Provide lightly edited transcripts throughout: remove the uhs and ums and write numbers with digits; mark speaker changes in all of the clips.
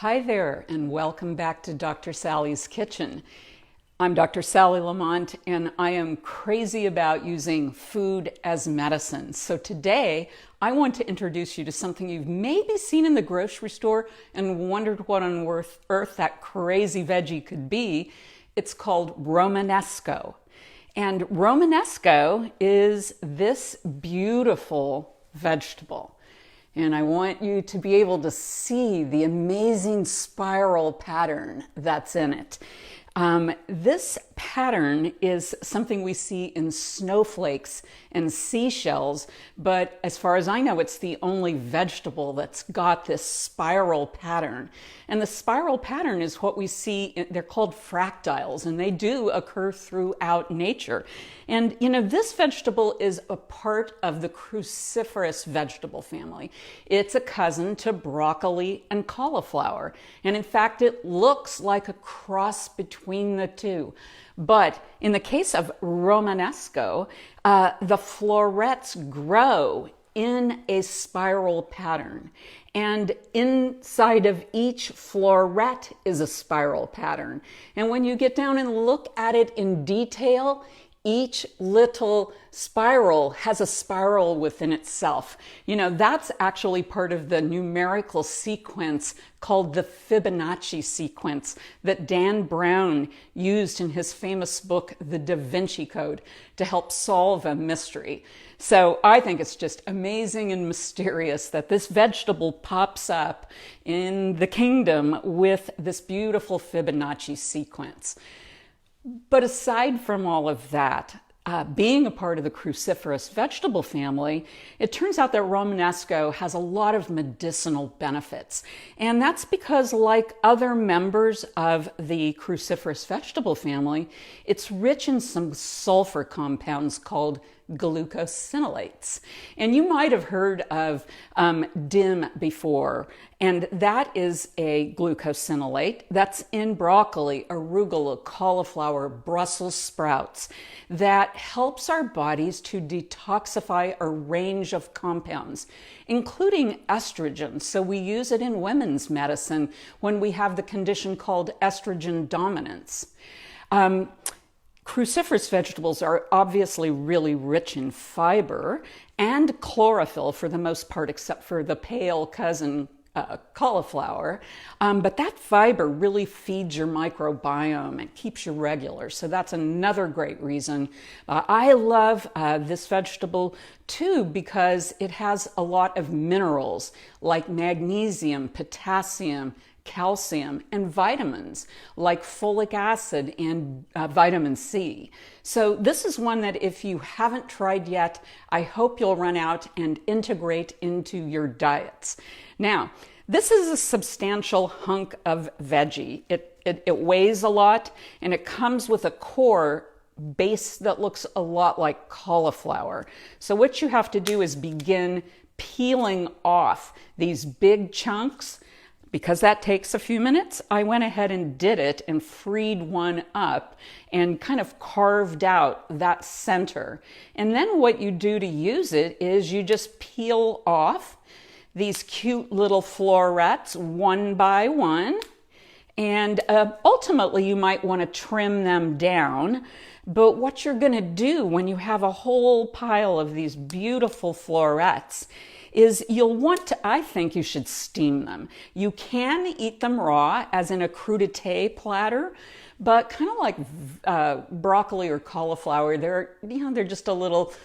Speaker 1: Hi there, and welcome back to Dr. Sally's Kitchen. I'm Dr. Sally Lamont, and I am crazy about using food as medicine. So today, I want to introduce you to something you've maybe seen in the grocery store and wondered what on earth that crazy veggie could be. It's called Romanesco. And Romanesco is this beautiful vegetable. And I want you to be able to see the amazing spiral pattern that's in it. This pattern is something we see in snowflakes and seashells, but as far as I know, it's the only vegetable that's got this spiral pattern. And the spiral pattern is what we see, they're called fractals, and they do occur throughout nature. And you know, this vegetable is a part of the cruciferous vegetable family. It's a cousin to broccoli and cauliflower. And in fact, it looks like a cross between the two. But in the case of Romanesco, the florets grow in a spiral pattern. And inside of each floret is a spiral pattern. And when you get down and look at it in detail, each little spiral has a spiral within itself. You know, that's actually part of the numerical sequence called the Fibonacci sequence that Dan Brown used in his famous book, The Da Vinci Code, to help solve a mystery. So I think it's just amazing and mysterious that this vegetable pops up in the kingdom with this beautiful Fibonacci sequence. But aside from all of that, being a part of the cruciferous vegetable family, it turns out that Romanesco has a lot of medicinal benefits. And that's because, like other members of the cruciferous vegetable family, it's rich in some sulfur compounds called glucosinolates. And you might have heard of DIM before, and that is a glucosinolate that's in broccoli, arugula, cauliflower, Brussels sprouts, that helps our bodies to detoxify a range of compounds, including estrogen. So we use it in women's medicine when we have the condition called estrogen dominance. Cruciferous vegetables are obviously really rich in fiber and chlorophyll for the most part, except for the pale cousin cauliflower. But that fiber really feeds your microbiome and keeps you regular. So that's another great reason. I love this vegetable too because it has a lot of minerals like magnesium, potassium, calcium, and vitamins like folic acid and vitamin C. So this is one that if you haven't tried yet, I hope you'll run out and integrate into your diets. Now, this is a substantial hunk of veggie. It weighs a lot, and it comes with a core base that looks a lot like cauliflower. So what you have to do is begin peeling off these big chunks. Because that takes a few minutes, I went ahead and did it and freed one up and kind of carved out that center. And then what you do to use it is you just peel off these cute little florets one by one. And ultimately, you might want to trim them down. But what you're going to do when you have a whole pile of these beautiful florets is you'll want to, I think you should steam them. You can eat them raw, as in a crudité platter, but kind of like broccoli or cauliflower, they're just a little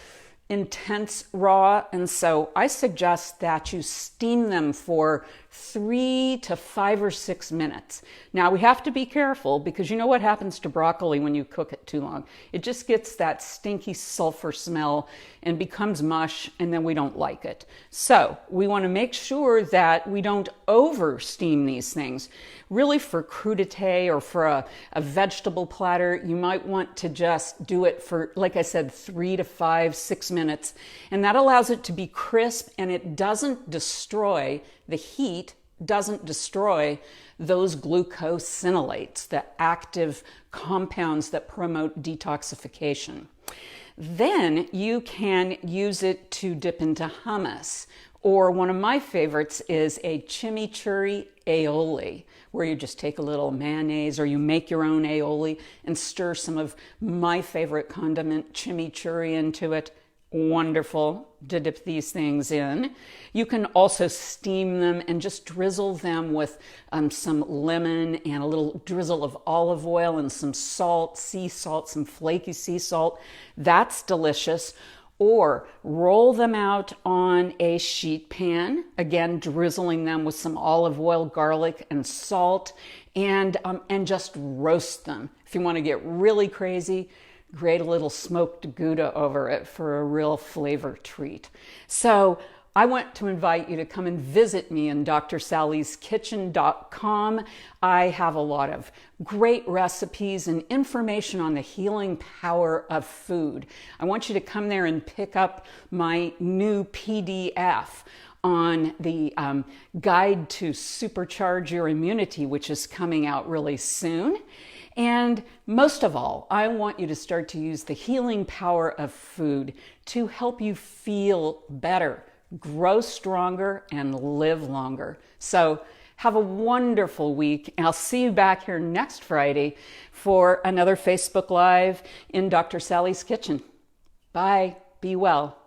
Speaker 1: intense raw, and so I suggest that you steam them for 3 to 5 or 6 minutes. Now we have to be careful because you know what happens to broccoli when you cook it too long. It just gets that stinky sulfur smell and becomes mush, and then we don't like it. So we want to make sure that we don't over steam these things. Really, for crudité or for a vegetable platter, you might want to just do it for, like I said, 3 to 5, 6 minutes. And that allows it to be crisp, and it doesn't destroy the heat, doesn't destroy those glucosinolates, the active compounds that promote detoxification. Then you can use it to dip into hummus Or one of my favorites is a chimichurri aioli, where you just take a little mayonnaise or you make your own aioli and stir some of my favorite condiment, chimichurri, into it. Wonderful to dip these things in. You can also steam them and just drizzle them with some lemon and a little drizzle of olive oil and some salt, sea salt, some flaky sea salt. That's delicious. Or roll them out on a sheet pan, again drizzling them with some olive oil, garlic, and salt, and just roast them. If you want to get really crazy, grate a little smoked Gouda over it for a real flavor treat. So I want to invite you to come and visit me in drsallie'skitchen.com. I have a lot of great recipes and information on the healing power of food. I want you to come there and pick up my new PDF on the guide to supercharge your immunity, which is coming out really soon. And most of all, I want you to start to use the healing power of food to help you feel better, grow stronger, and live longer. So have a wonderful week. And I'll see you back here next Friday for another Facebook Live in Dr. Sally's Kitchen. Bye. Be well.